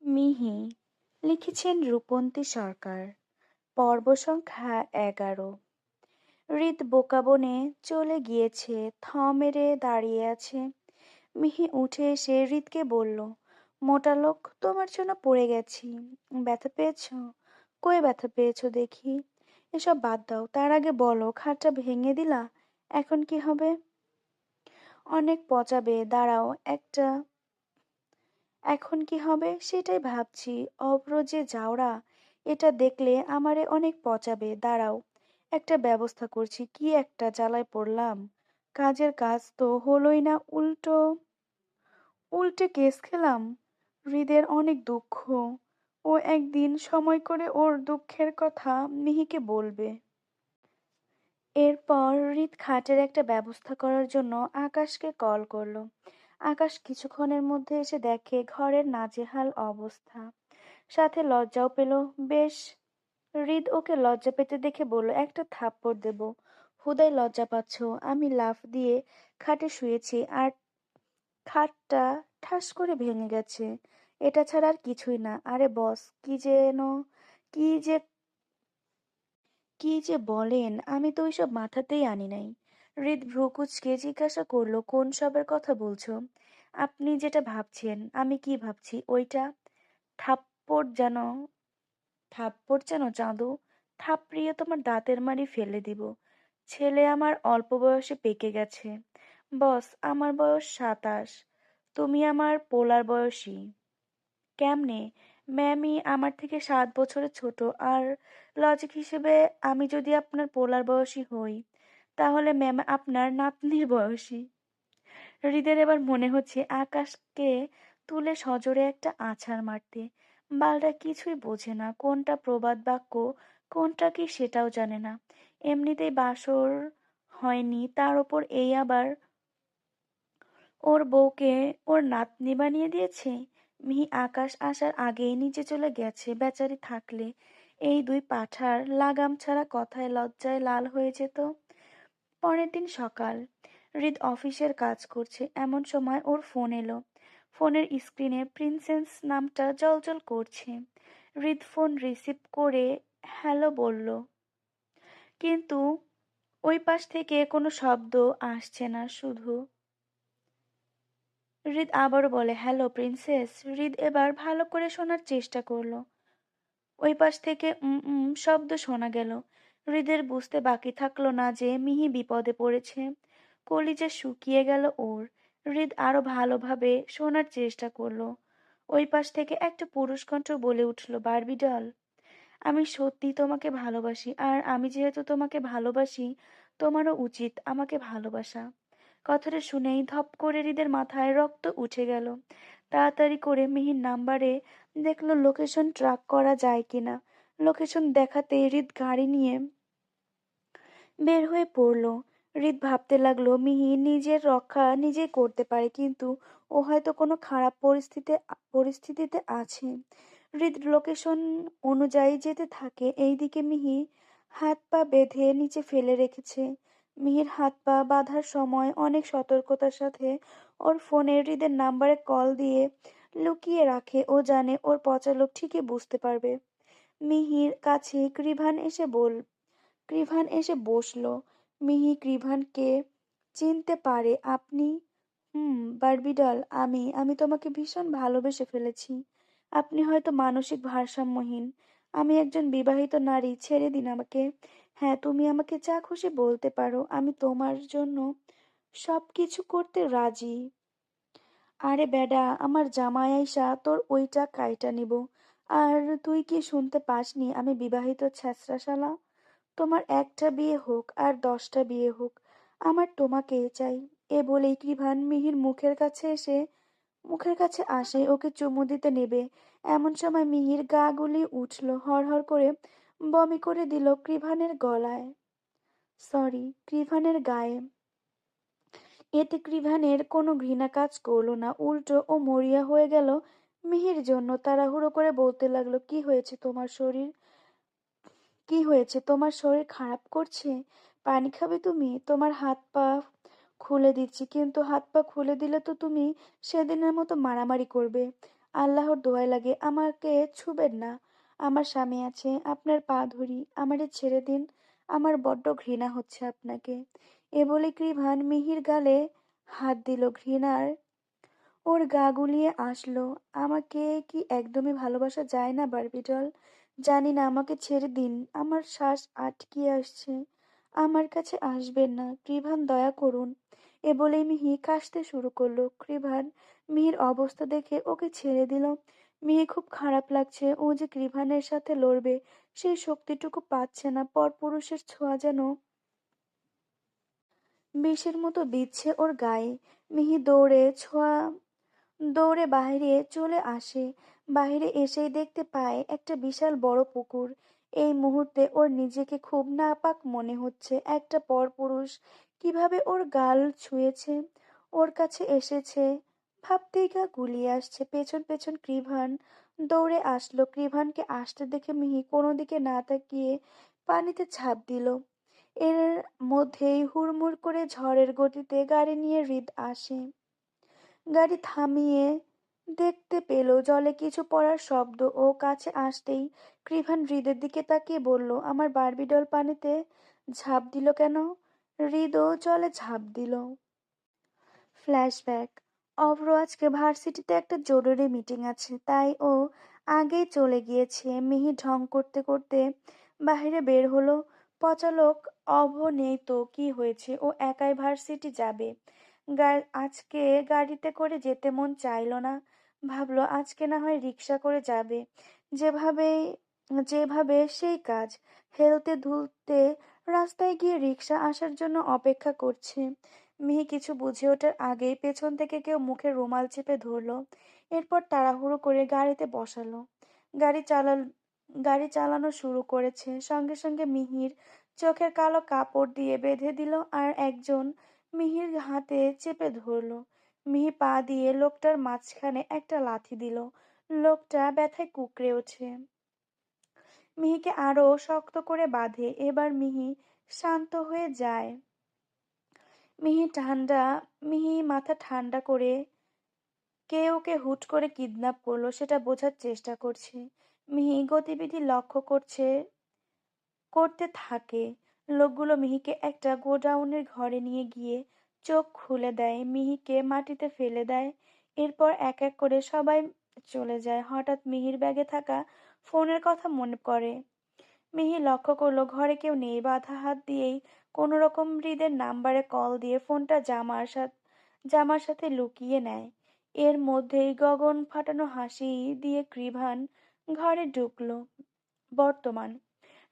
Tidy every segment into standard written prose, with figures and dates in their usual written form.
মিহি লিখেছেন রূপন্তী সরকার। পর্ব সংখ্যা 11। হৃদ বোকা বনে চলে গিয়েছে, থ মেরে দাঁড়িয়ে আছে। মিহি উঠে এসে হৃদকে বলল, মোটা লোক, তোমার জন্য পড়ে গেছি। ব্যথা পেয়েছ? কই ব্যথা পেয়েছো দেখি? এসব বাদ দাও, তার আগে বলো, খাটটা ভেঙে দিলা, এখন কি হবে? অনেক পচাবে, দাঁড়াও একটা। এখন কি হবে সেটাই ভাবছি। অভ্র যে জাউরা, এটা দেখলে আমারে অনেক পচাবে, দাঁড়াও একটা ব্যবস্থা করছি। কি একটা জ্বালায় পড়লাম, কাজের কাজ তো হলোই না, উল্টে কেস খেলাম। হৃদের অনেক দুঃখ। ও একদিন সময় করে ওর দুঃখের কথা মিহিকে বলবে। এরপর হৃদ খাটের একটা ব্যবস্থা করার জন্য আকাশকে কল করলো। আকাশ কিছুক্ষণের মধ্যে এসে দেখে ঘরের নাজেহাল অবস্থা, সাথে লজ্জাও পেল বেশ। হৃদ ওকে লজ্জা পেতে দেখে বলল, একটা থাপ্পড় দেব, হুদাই লজ্জা পাচ্ছ? আমি লাফ দিয়ে খাটে শুয়েছি আর খাটটা ঠাস করে ভেঙে গেছে, এটা ছাড়া আর কিছুই না। আরে বস, কি যে কি যে বলেন, আমি তো ওইসব মাথাতেই আনি নাই। হৃদ ভ্রু কুঁচকে জিজ্ঞাসা করলো, কোন সবের কথা বলছো? আপনি যেটা ভাবছেন। আমি কি ভাবছি ওইটা? থাপ্পড় যেন থাপ্পড় যেন চাঁদু, থাপড়িয়ে তোমার দাঁতের মাড়ি ফেলে দিব। ছেলে আমার অল্প বয়সে পেকে গেছে। বস, আমার বয়স 27, তুমি আমার পোলার বয়সী। কেমনে? ম্যামই আমার থেকে 7 বছরের ছোট। আর লজিক হিসেবে আমি যদি আপনার পোলার বয়সী হই, তাহলে ম্যাম আপনার নাতনির বয়সী। হৃদের এবার মনে হচ্ছে আকাশকে তুলে সজোরে একটা আছাড় মারতে। বালটা কিছুই বোঝে না, কোনটা প্রবাদ বাক্য কোনটা কি সেটাও জানে না। এমনিতেই বাসর হয়নি, তার ওপর এই আবার ওর বউকে ওর নাতনি বানিয়ে দিয়েছে। মিহি আকাশ আসার আগেই নিচে চলে গেছে। বেচারি থাকলে এই দুই পাঁঠার লাগাম ছাড়া কথায় লজ্জায় লাল হয়ে যেত। পরের দিন সকাল, হৃদ অফিসের কাজ করছে, এমন সময় ওর ফোন এলো। ফোনের স্ক্রিনে প্রিন্সেস নামটা জ্বলজ্বল করছে। হৃদ ফোন রিসিভ করে হ্যালো বলল, কিন্তু ওই পাশ থেকে কোনো শব্দ আসছে না। শুধু হৃদ আবারও বলে, হ্যালো প্রিন্সেস। হৃদ এবার ভালো করে শোনার চেষ্টা করলো। ওই পাশ থেকে শব্দ শোনা গেল। হৃদের বুঝতে বাকি থাকলো না যে মিহি বিপদে পড়েছে। কলিজা শুকিয়ে গেল ওর। হৃদ আরো ভালোভাবে শোনার চেষ্টা করলো। ওই পাশ থেকে একটা পুরুষ কণ্ঠ বলে উঠল, বারবি ডল, আমি সত্যি তোমাকে ভালোবাসি, আর আমি যেহেতু তোমাকে ভালোবাসি, তোমারও উচিত আমাকে ভালোবাসা। কথাটা শুনেই ধপ করে হৃদের মাথায় রক্ত উঠে গেল। তাড়াতাড়ি করে মিহির নাম্বারে দেখলো লোকেশন ট্র্যাক করা যায় কিনা। লোকেশন দেখাতে হৃদ গাড়ি নিয়ে বের হয়ে পড়লো। হৃদ ভাবতে লাগলো, মিহি নিজের রক্ষা নিজেই করতে পারে, কিন্তু ও হয়তো কোনো খারাপ পরিস্থিতিতে আছে। হৃদ লোকেশন অনুযায়ী যেতে থাকে। এইদিকে মিহি হাত পা বেঁধে নিচে ফেলে রেখেছে। মিহির হাত পা বাঁধার সময় অনেক সতর্কতার সাথে ওর ফোনে হৃদের নাম্বারে কল দিয়ে লুকিয়ে রাখে। ও জানে ওর পচা লোক ঠিকই বুঝতে পারবে। মিহির কাছে কৃভান এসে বসলো। মিহি কৃভানকে চিনতে পারে। আপনি? বারবিডল, আমি আমি তোমাকে ভীষণ ভালোবেসে ফেলেছি। আপনি হয়তো মানসিক ভারসাম্যহীন। আমি একজন বিবাহিত নারী, ছেড়ে দিন আমাকে। হ্যাঁ, তুমি আমাকে যা খুশি বলতে পারো, আমি তোমার জন্য সবকিছু করতে রাজি। আরে বেডা, আমার জামাই আইসা তোর ওইটা কাইটা নিব। আর তুই কি শুনতে পাসনি আমি বিবাহিত ছেঁচড়া শালা? তোমার একটা বিয়ে হোক আর 10টা বিয়ে হোক, আমার তোমাকে চাই। এ বলেই কৃভান মিহির মুখের কাছে আসে ওকে চুমু দিতে নেবে। এমন সময় মিহির গা গুলি উঠল, হড়হড় করে বমি করে দিল কৃভানের গলায়, সরি, কৃভানের গায়ে। এতে কৃভানের কোনো ঘৃণা কাজ করলো না, উল্টো ও মরিয়া হয়ে গেল মিহির জন্য। তাড়াহুড়ো করে বলতে লাগলো, কি হয়েছে তোমার? শরীর খারাপ করছে? পানি খাবে তুমি? তোমার হাত পা খুলে দিচ্ছি, কিন্তু হাত পা খুলে দিলে তো তুমি সেদিনের মতো মারামারি করবে। আল্লাহর দোহাই লাগে, আমাকে ছুবেন না। আমার স্বামী আছে, আপনার পা ধরি, আমারে ছেড়ে দিন। আমার বড্ড ঘৃণা হচ্ছে আপনাকে। এ বলে কৃভান মিহির গালে হাত দিল। ঘৃণার ওর গা গুলিয়ে আসলো। আমাকে কি একদমই ভালোবাসা যায় না বারবিডল? জানি না, আমাকে ছেড়ে দিন। আমার শ্বাস আটকে আসছে। আমার কাছে আসবেন না কৃভান, দয়া করুন। এ বলেই মিহি কাশতে শুরু করলো। কৃভান মিহির অবস্থা দেখে ওকে ছেড়ে দিল। মিহি খুব খারাপ লাগছে, ও যে কৃভানের সাথে লড়বে সেই শক্তিটুকু পাচ্ছে না। পরপুরুষের ছোঁয়া যেন বিষের মতো বিচ্ছে ওর গায়ে। মিহি দৌড়ে বাইরে চলে আসে। বাইরে এসেই দেখতে পায় একটা বিশাল বড় পুকুর। এই মুহূর্তে ওর নিজেকে খুব নাপাক মনে হচ্ছে। একটা পরপুরুষ কিভাবে ওর গাল ছুঁয়েছে, ওর কাছে এসেছে, ভাবতেই গা গুলিয়ে আসছে। পেছন পেছন কৃভান দৌড়ে আসলো। কৃভানকে আসতে দেখে মিহি কোনো দিকে না তাকিয়ে পানিতে ঝাঁপ দিল। এর মধ্যেই হুড়মুড় করে ঝড়ের গতিতে গাড়ি নিয়ে হৃদ আসে। গাড়ি থামিয়ে দেখতে পেল জলে কিছু পড়ার শব্দ। ও কাছে আসতেই কৃভান হৃদের দিকে তাকিয়ে বলল, আমার বারবিডল পানিতে ঝাঁপ দিল কেন? হৃদও জলে ঝাঁপ দিল। ফ্ল্যাশব্যাক। অভ্র আজকে ভার্সিটিতে একটা জরুরি মিটিং আছে, তাই ও আগেই চলে গিয়েছে। মিহি ঢং করতে করতে বাইরে বের হলো। পচালোক, অভ্র নেই তো কি হয়েছে, ও একাই ভার্সিটি যাবে। আজকে গাড়িতে করে যেতে মন চাইলো না। ভাবলো আজকে না হয় রিক্সা করে যাবে। যেভাবে যেভাবে সেই কাজ, হেলতে দুলতে রাস্তায় গিয়ে রিক্সা আসার জন্য অপেক্ষা করছে। মিহি কিছু বুঝে ওঠার আগেই পেছন থেকে কেউ মুখে রুমাল চেপে ধরলো। এরপর তাড়াহুড়ো করে গাড়িতে বসালো। গাড়ি চালাল গাড়ি চালানো শুরু করেছে। সঙ্গে সঙ্গে মিহির চোখের কালো কাপড় দিয়ে বেঁধে দিল আর একজন মিহির হাতে চেপে ধরলো। মিহি পা দিয়ে লোকটার মাঝখানে একটা লাথি দিল। লোকটা ব্যথায় কুঁকড়ে ওঠে। মিহিকে আরো শক্ত করে বাঁধে। এবার মিহি শান্ত হয়ে যায়। মিহি ঠান্ডা মিহি মাথা ঠান্ডা করে কে ওকে হুট করে কিডন্যাপ করলো সেটা বোঝার চেষ্টা করছে। মিহি গতিবিধি লক্ষ্য করতে থাকে। লোকগুলো মিহিকে একটা গোডাউনের ঘরে নিয়ে গিয়ে চোখ খুলে দেয়, মিহিকে মাটিতে ফেলে দেয়। এরপর এক এক করে সবাই চলে যায়। হঠাৎ মিহির ব্যাগে থাকা ফোনের কথা মনে পড়ে। মিহি লক্ষ্য করলো ঘরে কেউ নেই। বাঁধা হাত দিয়েই কোনো রকম হৃদের নাম্বারে কল দিয়ে ফোনটা জামার সাথে লুকিয়ে নেয়। এর মধ্যেই গগন ফাটানো হাসি দিয়ে কৃভান ঘরে ঢুকলো। বর্তমান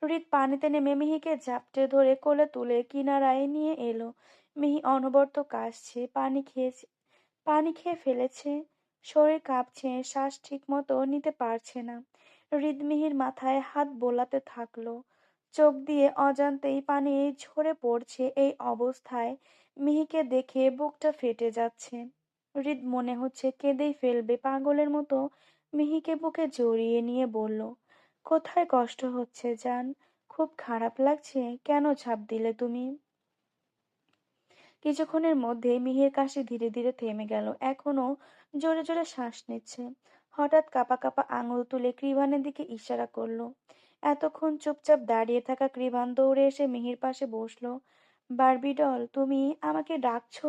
হৃদ পানিতে নেমে মিহিকে ঝাপটে ধরে কোলে তুলে কিনারায় নিয়ে এলো। মিহি অনবরত কাশছে, পানি খেয়ে ফেলেছে, শরীর কাঁপছে, শ্বাস ঠিক মতো নিতে পারছে না। হৃদ মিহির মাথায় হাত বোলাতে থাকলো। চোখ দিয়ে অজান্তেই পানি ঝরে পড়ছে। এই অবস্থায় মিহিকে দেখে বুকটা ফেটে যাচ্ছে। হৃদ মনে হচ্ছে কেঁদেই ফেলবে। পাগলের মতো মিহিকে বুকে জড়িয়ে নিয়ে বলল, কোথায় কষ্ট হচ্ছে জান? খুব খারাপ লাগছে? কেন ঝাঁপ দিলে তুমি? কিছুক্ষণের মধ্যে মিহির কাশি ধীরে ধীরে থেমে গেল। এখনো জোরে জোরে শ্বাস নিচ্ছে। হঠাৎ কাঁপা কাঁপা আঙুল তুলে কৃভানের দিকে ইশারা করলো। এতক্ষণ চুপচাপ দাঁড়িয়ে থাকা কৃভান দৌড়ে এসে মিহির পাশে বসলো। বারবিডল, তুমি আমাকে ডাকছো?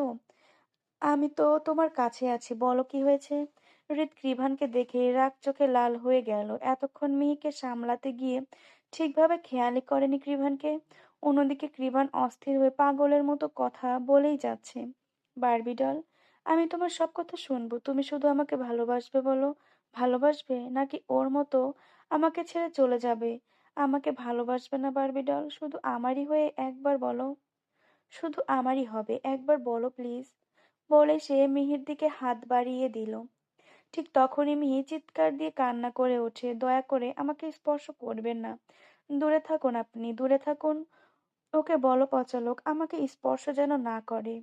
আমি তো তোমার কাছে আছি, বলো কি হয়েছে? হৃদ কৃভানকে দেখে রাগ চোখে লাল হয়ে গেল। এতক্ষণ মিহিকে সামলাতে গিয়ে ঠিকভাবে খেয়ালই করেনি কৃভানকে। অন্যদিকে কৃভান অস্থির হয়ে পাগলের মতো কথা বলেই যাচ্ছে। বারবিডল, আমি তোমার সব কথা শুনবো, তুমি শুধু আমাকে ভালোবাসবে বলো। ভালোবাসবে নাকি ওর মতো আমাকে ছেড়ে চলে যাবে? আমাকে ভালোবাসবে না বারবিডল? শুধু আমারই হয়ে একবার বলো। শুধু আমারই হবে, একবার বলো প্লিজ। বলে সে মিহির দিকে হাত বাড়িয়ে দিল। ঠিক তখনই মিহি চিৎকার দিয়ে কান্না করে ওঠে, দয়া করে আমাকে স্পর্শ করবেন না। দূরে থাকুন, আপনি দূরে থাকুন। ওকে বলো পচালোক আমাকে স্পর্শ যেন না করে।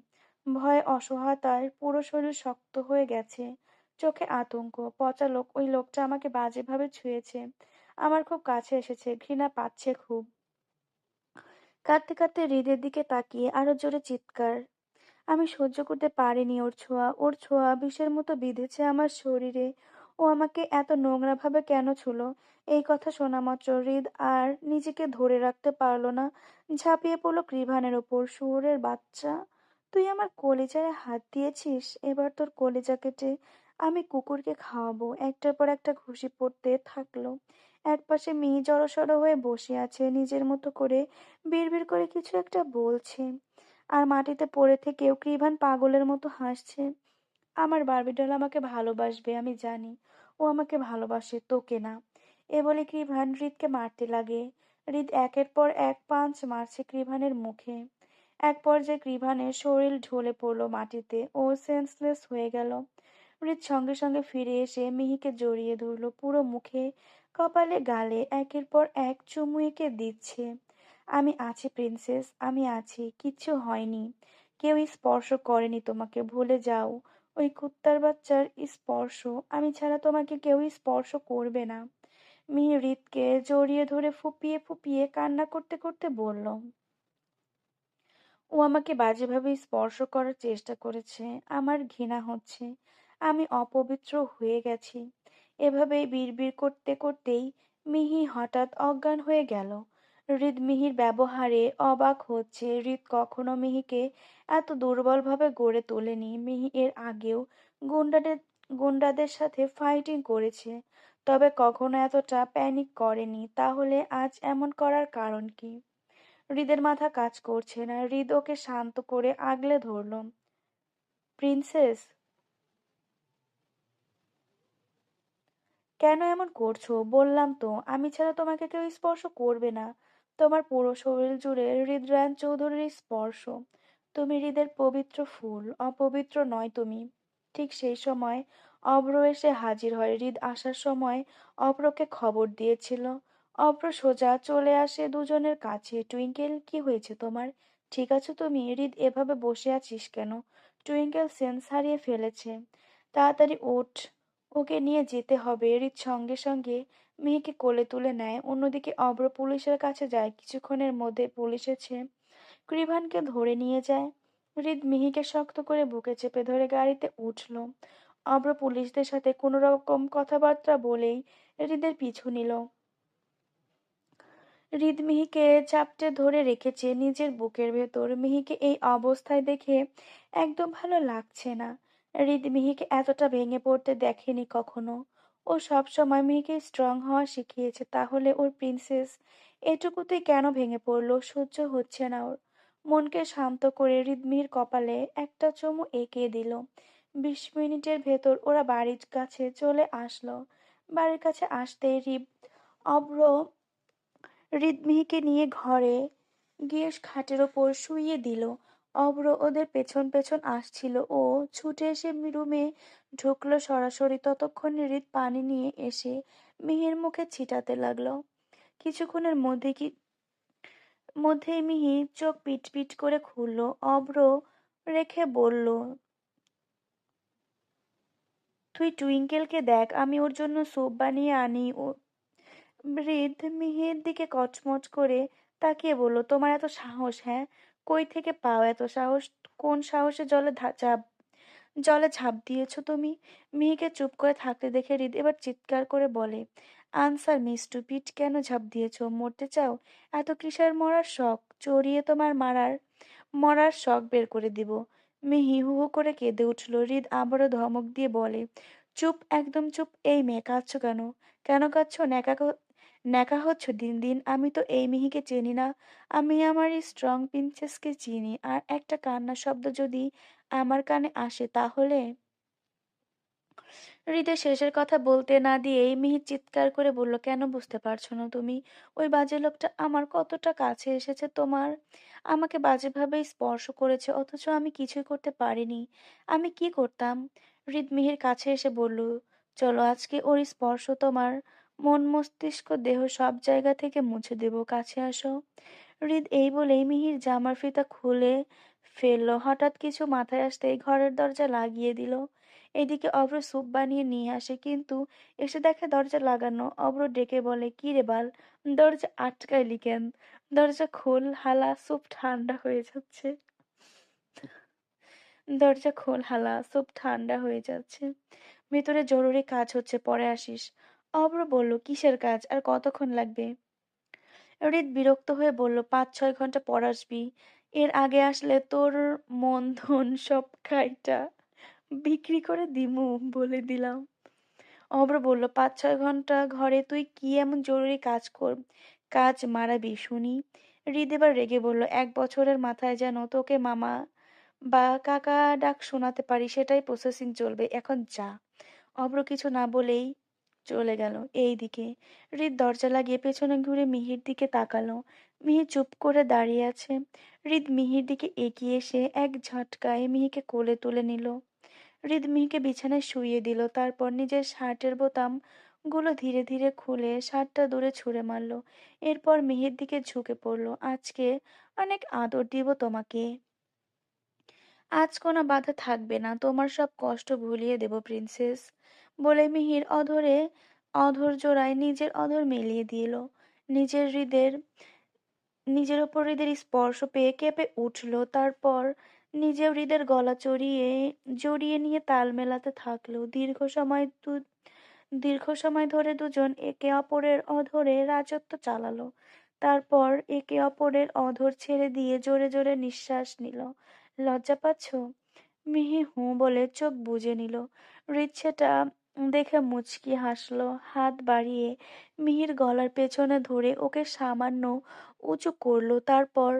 ভয়ে অসহায়তায় পুরো শরীর শক্ত হয়ে গেছে। চোখে আতঙ্ক। পচালোক, ওই লোকটা আমাকে বাজেভাবে ছুঁয়েছে, আমার খুব কাছে এসেছে, ঘৃণা পাচ্ছে খুব। কাঁদতে কাঁদতে হৃদের দিকে তাকিয়ে আরো জোরে চিৎকার। আমি সহ্য করতে পারিনি ওর ছোঁয়া। ওর ছোঁয়া বিষের মতো বিঁধেছে আমার শরীরে। ও আমাকে এত নোংরাভাবে কেন ছুঁলো? এই কথা শোনামাত্র হৃদ আর নিজেকে ধরে রাখতে পারল না। ঝাঁপিয়ে পড়ল কৃভানের ওপর। শুয়োরের বাচ্চা, তুই আমার কলিজায় হাত দিয়েছিস, এবার তোর কলিজা কেটে আমি কুকুরকে খাওয়াবো। একটার পর একটা ঘুষি পড়তে থাকলো। একপাশে মিহি জড়সড় হয়ে বসে আছে, নিজের মতো করে বিড়বিড় করে কিছু একটা বলছে। আর মাটিতে পড়ে থেকেও কৃভান পাগলের মতো হাসছে। আমার বারবিডল আমাকে ভালোবাসবে, আমি জানি। ও আমাকে ভালোবাসে, তোকে না। এ বলে কৃভান হৃদকে মারতে লাগে। হৃদ একের পর এক পাঞ্চ মারছে কৃভানের মুখে। এক পর্যায়ে কৃভানের শরীর ঢলে পড়লো মাটিতে, ও সেন্সলেস হয়ে গেল। হৃদ সঙ্গে সঙ্গে ফিরে এসে মিহিকে জড়িয়ে ধরলো, পুরো মুখে, কপালে, গালে একের পর এক চুমু এঁকে দিচ্ছে। আমি আছি প্রিন্সেস, আমি আছি, কিচ্ছু হয়নি। কেউ স্পর্শ করেনি তোমাকে, ভুলে যাও। ওই কুত্তার বাচ্চার স্পর্শ, আমি ছাড়া তোমাকে কেউ স্পর্শ করবে না। মিহি হৃদকে জড়িয়ে ধরে ফুপিয়ে ফুপিয়ে কান্না করতে করতে বলল, ও আমাকে বাজেভাবে স্পর্শ করার চেষ্টা করেছে, আমার ঘৃণা হচ্ছে, আমি অপবিত্র হয়ে গেছি। এভাবেই বিড়বিড় করতে করতেই মিহি হঠাৎ অজ্ঞান হয়ে গেল। হৃদ মিহির ব্যবহারে অবাক হচ্ছে। হৃদ কখনো মিহিকে এত দুর্বলভাবে গড়ে তোলেনি। মিহি এর আগেও গুন্ডাদের গুন্ডাদের সাথে ফাইটিং করেছে, তবে কখনো এতটা প্যানিক করেনি। তাহলে আজ এমন করার কারণ কি? হৃদের মাথা কাজ করছে না। হৃদ ওকে শান্ত করে আগলে ধরল। প্রিন্সেস, কেন এমন করছো? বললাম তো, আমি ছাড়া তোমাকে কেউ স্পর্শ করবে না। তোমার পুরো শরীর জুড়ে হৃদরায়ণ চৌধুরীর স্পর্শ। তুমি হৃদের পবিত্র ফুল, অপবিত্র নয় তুমি। ঠিক সেই সময় অভ্র এসে হাজির হয়। হৃদ আসার সময় অভ্রকে খবর দিয়েছিল। অভ্র সোজা চলে আসে দুজনের কাছে। টুইঙ্কেল, কি হয়েছে তোমার? ঠিক আছো তুমি? হৃদ, এভাবে বসে আছিস কেন? টুইঙ্কেল সেন্স হারিয়ে ফেলেছে, তাড়াতাড়ি ওঠ, ওকে নিয়ে যেতে হবে। হৃদ সঙ্গে সঙ্গে মেয়েকে কোলে তুলে নেয়। অন্যদিকে অভ্র পুলিশের কাছে যায়। কিছুক্ষণের মধ্যে পুলিশ এসে কৃভানকে ধরে নিয়ে যায়। হৃদ মিহিকে শক্ত করে বুকে চেপে ধরে গাড়িতে উঠল। অভ্র পুলিশদের সাথে কোনো রকম কথাবার্তা বলেই হৃদের পিছু নিল। হৃদ মিহিকে চাপটে ধরে রেখেছে নিজের বুকের ভেতর। মিহিকে এই অবস্থায় দেখে একদম ভালো লাগছে না। হৃদ মিহিকে এতটা ভেঙে পড়তে দেখেনি কখনো। ও সব সময় মিহিকে স্ট্রং হওয়া শিখিয়েছে, তাহলে ওর প্রিন্সেস এটুকুতেই কেন ভেঙে পড়লো? সহ্য হচ্ছে না ওর। মনকে শান্ত করে হৃদ মিহির কপালে একটা চুমু এঁকে দিল। 20 মিনিটের ভেতর ওরা বাড়ির কাছে চলে আসলো। বাড়ির কাছে আসতেই অভ্র হৃদমিহিকে নিয়ে ঘরে গিয়ে খাটের ওপর শুইয়ে দিল। অভ্র ওদের পেছন পেছন আসছিল। ও ছুটে এসে রুমে ঢুকলো সরাসরি। ততক্ষণে হৃদ পানি নিয়ে এসে মিহির মুখে ছিটাতে লাগলো। কিছুক্ষণের মধ্যেই মিহি চোখ পিট পিট করে খুলল। অভ্র রেখে বলল, তুই টুইঙ্কেলকে দেখ, আমি ওর জন্য স্যুপ বানিয়ে আনি। ও বৃদ্ধ মিহির দিকে কচমচ করে তাকিয়ে বলল, তোমার এত সাহস? হ্যাঁ, কই থেকে পাও এত সাহস? কোন সাহসে জলে ঝাঁপ দিয়েছো তুমি? মিহিকে চুপ করে থাকতে দেখে হৃদ এবার চিৎকার করে বলে, আনসার মি স্টুপিড, কেন ঝাঁপ দিয়েছো? মরতে চাও? এত কিসের মরার শখ? চড়িয়ে তোমার মরার শখ বের করে দিব। মিহি হু হু করে কেঁদে উঠল। হৃদ আবারও ধমক দিয়ে বলে, চুপ, একদম চুপ। এই মেয়ে, কাঁদছো কেন? কেন কাঁদছো? ন্যাকা হচ্ছ দিন দিন। আমি তো এই মিহিকে চিনি না। আমি আমার এই স্ট্রং প্রিন্সেসকে চিনি। আর একটা কান্নার শব্দ যদি আমার কানে আসে তাহলে। হৃদয় শেষের কথা বলতে না দিয়েই মিহি চিৎকার করে বলল, কেন বুঝতে পারছো না তুমি? ওই বাজে লোকটা আমার কতটা কাছে এসেছে তোমার, আমাকে বাজেভাবে স্পর্শ করেছে, অথচ আমি কিছুই করতে পারিনি। আমি কি করতাম? হৃদ মিহির কাছে এসে বলল, চলো আজকে ওর স্পর্শ তোমার মন মস্তিষ্ক দেহ সব জায়গা থেকে মুছে দেব, কাছে আসো। হৃদ এই বলেই মিহির জামার ফিতা খুলে ফেললো। হঠাৎ কিছু মাথায় আসতেই ঘরের দরজা লাগিয়ে দিল। এদিকে অভ্র স্যুপ বানিয়ে নিয়ে আসে, কিন্তু এসে দেখে দরজা লাগানো। অভ্র ডেকে বলে, কি রে বাল, দরজা আটকাইলি কেন? দরজা খোল হালা, স্যুপ ঠান্ডা হয়ে যাচ্ছে। দরজা খোল হালা, স্যুপ ঠান্ডা হয়ে যাচ্ছে। ভেতরে জরুরি কাজ হচ্ছে, পরে আসিস। অভ্র বলল, কিসের কাজ আর কতক্ষণ লাগবে? হৃদ বিরক্ত হয়ে বলল, 5-6 ঘন্টা পর আসবি। এর আগে আসলে তোর মন ধন সব খাইটা বিক্রি করে দিমু, বলে দিলাম। অভ্র বলল, 5-6 ঘন্টা ঘরে তুই কি এমন জরুরি কাজ মারাবি শুনি? হৃদ এবার রেগে বলল, 1 বছরের মাথায় যেন তোকে মামা বা কাকা ডাক শোনাতে পারি, সেটাই প্রসেসিং চলবে, এখন যা। অভ্র কিছু না বলেই চলে গেল। এইদিকে হৃদ দরজা লাগিয়ে পেছনে ঘুরে মিহির দিকে তাকালো। মিহি চুপ করে দাঁড়িয়ে আছে। হৃদ মিহির দিকে এগিয়ে এসে এক ঝটকায় মিহিকে কোলে তুলে নিল। হৃদ মিহিকে বিছানায় শুইয়ে দিল, তারপর নিজের শার্টের বোতাম গুলো ধীরে ধীরে খুলে শার্টটা দূরে ছুঁড়ে মারলো। এরপর মিহির দিকে ঝুঁকে পড়লো, আজকে অনেক আদর দিব তোমাকে। আজ কোনো বাধা থাকবে না, তোমার সব কষ্ট ভুলিয়ে দেব প্রিন্সেস, বলে মিহির অধর জোড়ায় নিজের অধর মিলিয়ে দিল। নিজের হৃদের নিজের ওপর হৃদের স্পর্শ পেয়ে কেঁপে উঠল। তারপর নিজেও হৃদের গলা জড়িয়ে নিয়ে তাল মেলাতে থাকলো। দীর্ঘ সময় ধরে দুজন একে অপরের অধরে রাজত্ব চালালো। তারপর একে অপরের অধর ছেড়ে দিয়ে জোরে জোরে নিঃশ্বাস নিল। লজ্জা পাচ্ছ? মিহি হুঁ বলে চোখ বুজে নিল। হৃদ সেটা দেখে মুচকি হাসলো। হাত বাড়িয়ে মিহির গলার পেছনে ধরে ওকে সামান্য উঁচু করলো, তারপর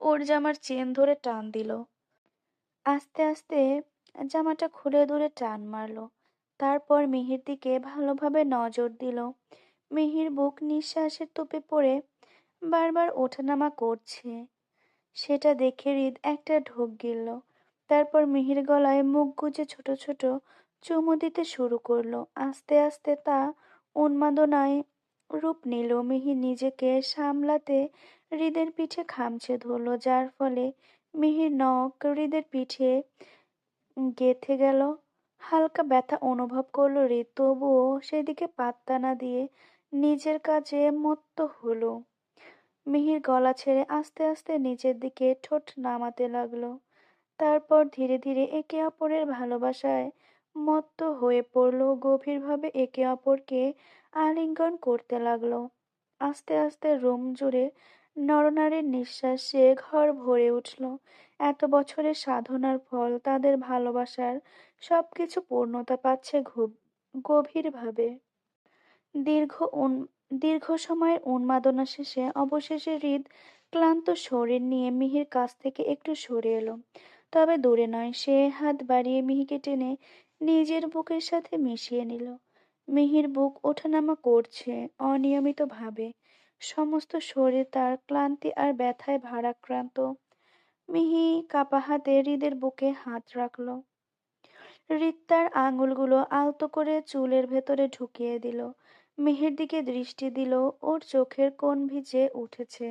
ওর জামার চেন ধরে টান দিল। আস্তে আস্তে জামাটা খুলে দূরে টান মারলো। তারপর মিহির দিকে ভালোভাবে নজর দিল। মিহির বুক নিঃশ্বাসের তোপে পড়ে বারবার ওঠানামা করছে। সেটা দেখে হৃদ একটা ঢোক গিলল। তারপর মিহির গলায় মুখ গুজে ছোট ছোট চুমু দিতে শুরু করলো। আস্তে আস্তে তা উন্মাদনায় রূপ নিল। মিহি নিজেকে সামলাতে হৃদের পিঠে খামচে ধরলো, যার ফলে মিহির নখ হৃদের পিঠে গেঁথে গেল। হালকা ব্যথা অনুভব করলো হৃদ, তবুও সেদিকে পাত্তা না দিয়ে নিজের কাজে মত্ত হলো। মিহির গলা ছেড়ে আস্তে আস্তে নিচের দিকে ঠোঁট নামাতে লাগলো। তারপর ধীরে ধীরে একে অপরের ভালোবাসায় মত্ত হয়ে পড়লো। গভীরভাবে একে অপরকে আলিঙ্গন করতে লাগলো। আস্তে আস্তে রুম জুড়ে নরনারীর নিঃশ্বাসে ঘর ভরে উঠল। এত বছরের সাধনার ফল, তাদের ভালোবাসার সবকিছু পূর্ণতা পাচ্ছে গভীরভাবে। দীর্ঘ দীর্ঘ সময়ের উন্মাদনা শেষে অবশেষে হৃদ ক্লান্ত শরীর নিয়ে মিহির কাছ থেকে একটু সরে এলো। তবে দূরে নয়, সে হাত বাড়িয়ে মিহিকে টেনে নিজের বুকের সাথে মিশিয়ে নিল। মিহির বুক ওঠানামা করছে অনিয়মিত ভাবে। সমস্ত শরীর তার ক্লান্তি আর ব্যথায় ভারাক্রান্ত। মিহি কাপা হাতে হৃদের বুকে হাত রাখলো। হৃদ তার আঙুলগুলো আলতো করে চুলের ভেতরে ঢুকিয়ে দিল। মিহির দিকে দৃষ্টি দিল। ওর চোখের কোণ ভিজে উঠেছে,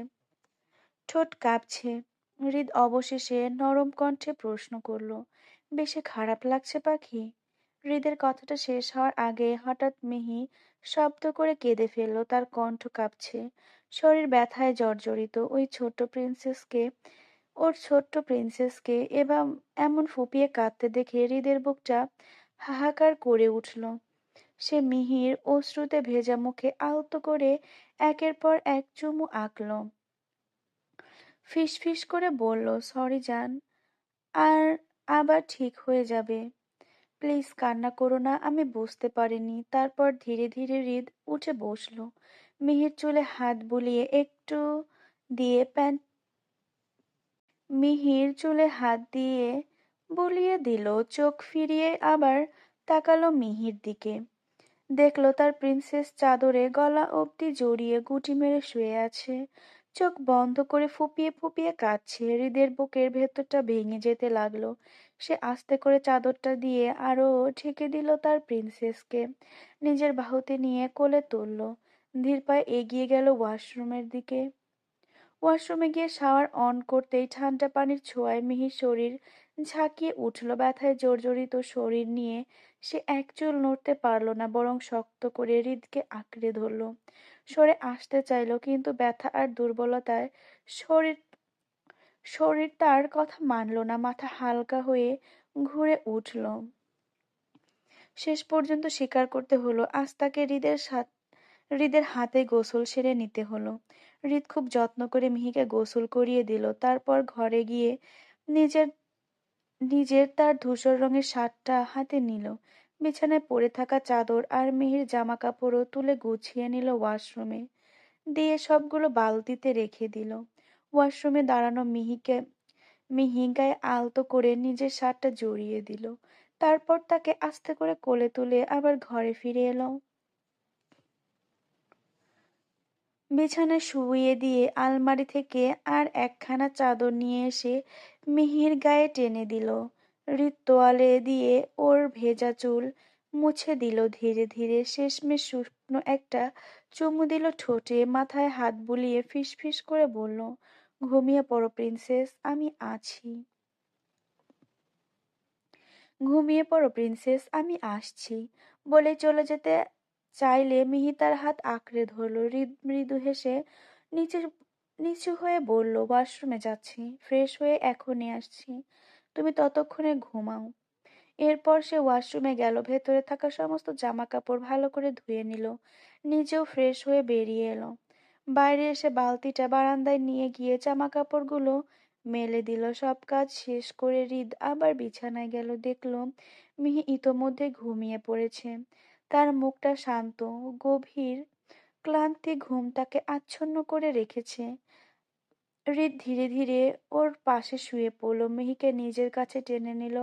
ঠোঁট কাঁপছে। হৃদ অবশেষে নরম কণ্ঠে প্রশ্ন করল, বেশি খারাপ লাগছে পাখি? হৃদের কথাটা শেষ হওয়ার আগে হঠাৎ মিহি শব্দ করে কেঁদে ফেলল। তার কণ্ঠ কাঁপছে, শরীর ব্যথায় জর্জরিত। ওর ছোট্ট প্রিন্সেসকে এমন ফুপিয়ে কাঁদতে দেখে হৃদের বুকটা হাহাকার করে উঠল। সে মিহির অশ্রুতে ভেজা মুখে আলতো করে একের পর এক চুমু আঁকল। ফিসফিস করে বলল, সরি জান, আর আবার ঠিক হয়ে যাবে। প্লিজ কান্না করো না, আমি বুঝতে পারিনি। তারপর ধীরে ধীরে হৃদ উঠে বসলো। মিহির চুলে হাত বুলিয়ে একটু দিয়ে প্যান্ট মিহির চুলে হাত দিয়ে বুলিয়ে দিল। চোখ ফিরিয়ে আবার তাকালো মিহির দিকে। দেখলো তার প্রিন্সেস চাদরে গলা অবধি জড়িয়ে গুটি মেরে শুয়ে আছে। চোখ বন্ধ করে ফুপিয়ে ফুপিয়ে কাঁদছে। হৃদের বুকের ভেতরটা ভেঙে যেতে লাগলো। সে আস্তে করে চাদরটা দিয়ে আরো ঢেকে দিল তার প্রিন্সেসকে। নিজের বাহুতে নিয়ে কোলে তুললো। ধীর পায়ে এগিয়ে গেল ওয়াশরুমের দিকে। ওয়াশরুমে গিয়ে শাওয়ার অন করতেই ঠান্ডা পানির ছোঁয়ায় মিহির শরীর ঝাঁকিয়ে উঠল। ব্যথায় জর্জরিত শরীর নিয়ে সে এক চুল নড়তে পারল না, বরং শক্ত করে হৃদকে আঁকড়ে ধরল। সরে আসতে চাইল, কিন্তু ব্যথা আর দুর্বলতায় শরীর শরীর তার কথা মানল না। মাথা হালকা হয়ে ঘুরে উঠল। শেষ পর্যন্ত স্বীকার করতে হলো আজ তাকে হৃদের হাতে গোসল সেরে নিতে হলো। হৃদ খুব যত্ন করে মিহিকে গোসল করিয়ে দিল, তারপর ঘরে গিয়ে নিজের নিজের তার ধূসর রঙের শার্টটা হাতে নিল। বিছানায় পড়ে থাকা চাদর আর মিহির জামা কাপড়ও তুলে গুছিয়ে নিল ওয়াশরুমে, দিয়ে সবগুলো বালতিতে রেখে দিল। ওয়াশরুমে দাঁড়ানো মিহি গায়ে আলতো করে নিজের শার্টটা জড়িয়ে দিল। তারপর তাকে আস্তে করে কোলে তুলে আবার ঘরে ফিরে এলো। বিছানায় শুইয়ে দিয়ে আলমারি থেকে আর একখানা চাদর নিয়ে এসে মিহির গায়ে টেনে দিল। হৃদ তোয়ালে দিয়ে ওর ভেজা চুল মুছে দিল ধীরে ধীরে। শেষমেশ শুকনো একটা চুমু দিল ঠোঁটে, মাথায় হাত বুলিয়ে ফিসফিস করে বলল, ঘুমিয়ে পড়ো প্রিন্সেস, আমি আছি। ঘুমিয়ে পড়ো প্রিন্সেস, আমি আসছি। বলে চলে যেতে চাইলে মিহি তার হাত আঁকড়ে ধরল। হৃদ মৃদু হেসে নিচে নিচু হয়ে বলল, ওয়াশরুমে যাচ্ছি, ফ্রেশ হয়ে এখনই আসছি, তুমি ততক্ষণে ঘুমাও। এরপর সে ওয়াশরুমে গেল, ভেতরে থাকা সমস্ত জামা কাপড় ভালো করে ধুয়ে নিল, নিজেও ফ্রেশ হয়ে বেরিয়ে এলো। বাইরে এসে বালতিটা বারান্দায় নিয়ে গিয়ে জামা কাপড়গুলো মেলে দিল। সব কাজ শেষ করে হৃদ আবার বিছানায় গেল, দেখলো মিহি ইতোমধ্যে ঘুমিয়ে পড়েছে। তার মুখটা শান্ত, গভীর ক্লান্তি ঘুম তাকে আচ্ছন্ন করে রেখেছে। হৃদ ধীরে ধীরে ওর পাশে শুয়ে পড়ল, মিহিকে নিজের কাছে টেনে নিল,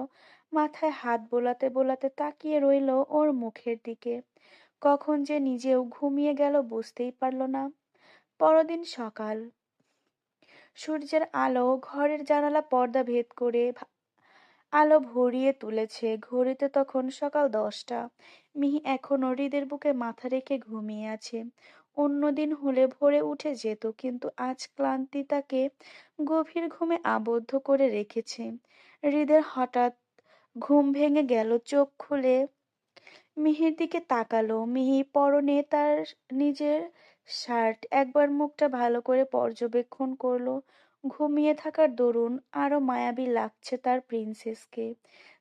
মাথায় হাত বোলাতে বোলাতে তাকিয়ে রইল ওর মুখের দিকে। কখন যে নিজেও ঘুমিয়ে গেল বুঝতেই পারল না। পরদিন সকাল। সূর্যের আলো ঘরের জানালা পর্দা ভেদ করে আলো ভরিয়ে তুলেছে। ঘড়িতে তখন সকাল 10টা। মিহি এখনো হৃদের বুকে মাথা রেখে ঘুমিয়ে আছে। অন্যদিন হলে ভোরে উঠে যেত, কিন্তু আজ ক্লান্তি তাকে গভীর ঘুমে আবদ্ধ করে রেখেছে। হৃদের হঠাৎ ঘুম ভেঙে গেল, চোখ খুলে মিহির দিকে তাকালো। মিহি পরনে তার নিজের শার্ট, একবার মুখটা ভালো করে পর্যবেক্ষণ করলো। ঘুমিয়ে থাকার দরুন আরো মায়াবী লাগছে তার প্রিন্সেসকে।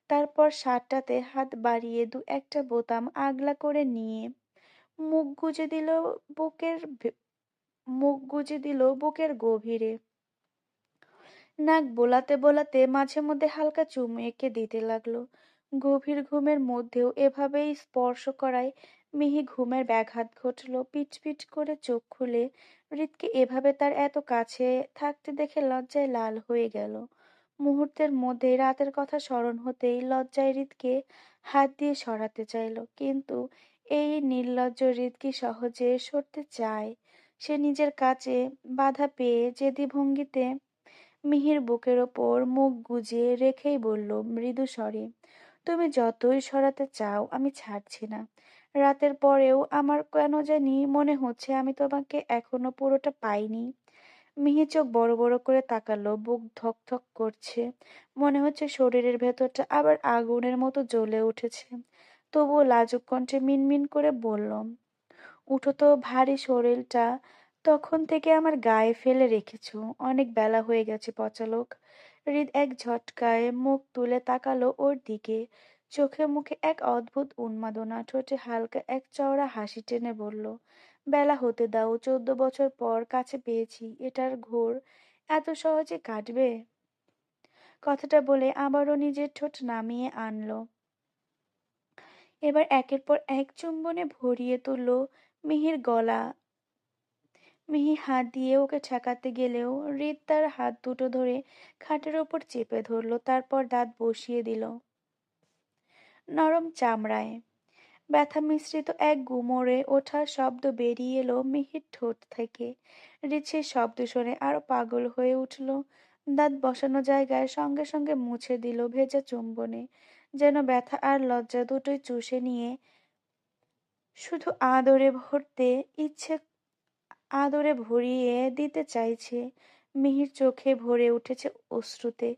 তারপর শার্টটাতে হাত বাড়িয়ে দু একটা বোতাম আগলা করে নিয়ে মুখ গুজে দিল মুখ গুজে দিল বুকের গভীরে। নাক বোলাতে বোলাতে মাঝে মধ্যে হালকা চুমু এঁকে দিতে লাগলো। গভীর ঘুমের মধ্যেও এভাবেই স্পর্শ করায় মিহি ঘুমের ব্যাঘাত ঘটল। পিটপিট করে চোখ খুলে হৃদকে এভাবে তার এত কাছে থাকতে দেখে লজ্জায় লাল হয়ে গেল। মুহূর্তের মধ্যে রাতের কথা স্মরণ হতেই লজ্জায় হৃদকে হাত দিয়ে সরাতে চাইল, কিন্তু এই নির্লজ্জ হৃদ কি সহজে সরতে চায়? সে নিজের কাছে বাধা পেয়ে জেদি ভঙ্গিতে মিহির বুকের ওপর মুখ গুজে রেখেই বলল মৃদু স্বরে, তুমি যতই সরাতে চাও আমি ছাড়ছি না। রাতের পরেও আমার কেন জানি মনে হচ্ছে আমি তোমাকে এখনো পুরোটা পাইনি। মিহি চোখ বড় বড় করে তাকালো, বুক ধক ধক করছে, মনে হচ্ছে শরীরের ভেতরটা আবার আগুনের মতো জ্বলে উঠেছে। তবুও লাজুক কণ্ঠে মিনমিন করে বলল, উঠো তো, ভারী শরীরটা তখন থেকে আমার গায়ে ফেলে রেখেছো, অনেক বেলা হয়ে গেছে পচালোক। হৃদ এক ঝটকায় মুখ তুলে তাকালো ওর দিকে, চোখে মুখে এক অদ্ভুত উন্মাদনা, ঠোঁটে হালকা এক চওড়া হাসি টেনে বলল, বেলা হতে দাও, 14 বছর পর কাছে পেয়েছি, এটার ঘোর এত সহজে কাটবে? কথাটা বলে আবারও নিজের ঠোঁট নামিয়ে আনলো। এবার একের পর এক চুম্বনে ভরিয়ে তুলল মিহির গলা। মিহি হাত দিয়ে ওকে ঠেকাতে গেলেও হৃদ তার হাত দুটো ধরে খাটের ওপর চেপে ধরলো, তারপর দাঁত বসিয়ে দিল নরম চামড়ায়। ব্যথা মিশ্রিত এক গুমরে ওঠার শব্দ বেরিয়ে এলো মিহির ঠোঁট থেকে। হৃদ সেই শব্দ শুনে আরো পাগল হয়ে উঠল। দাঁত বসানো জায়গায় সঙ্গে সঙ্গে মুছে দিল ভেজা চুম্বনে, যেন ব্যথা আর লজ্জা দুটোই চুষে নিয়ে শুধু আদরে ভরিয়ে দিতে চাইছে। মিহির চোখে ভরে উঠেছে অশ্রুতে,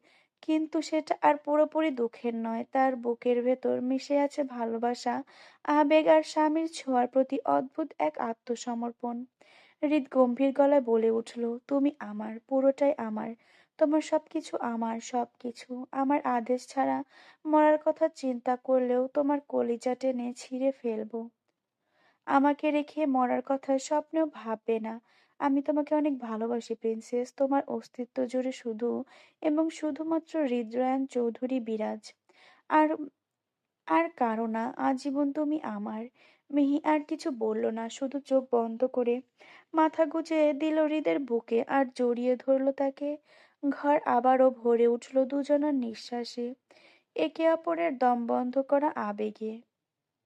কিন্তু সেটা আর পুরোপুরি দুঃখের নয়। তার বুকের ভেতর মিশে আছে ভালোবাসা, আবেগ আর স্বামীর ছোঁয়ার প্রতি অদ্ভুত এক আত্মসমর্পণ। হৃদ গম্ভীর গলায় বলে উঠল, তুমি আমার, পুরোটাই আমার, তোমার সবকিছু আমার, সবকিছু। আমার আদেশ ছাড়া মরার কথা চিন্তা করলেও তোমার কলিজা টেনে ছিঁড়ে ফেলবো। আমাকে রেখে মরার কথা স্বপ্নেও ভাববে না। আমি তোমাকে অনেক ভালোবাসি প্রিন্সেস। তোমার অস্তিত্ব জুড়ে শুধু এবং শুধুমাত্র হৃদয়ান চৌধুরী বিরাজ। আর আর কারো না। আজীবন তুমি আমার। মিহি আর কিছু বলল না, শুধু চোখ বন্ধ করে মাথা গুজে দিল হৃদের বুকে আর জড়িয়ে ধরল তাকে। ঘর আবারও ভরে উঠল দুজনের নিঃশ্বাসে, একে অপরের দম বন্ধ করা আবেগে।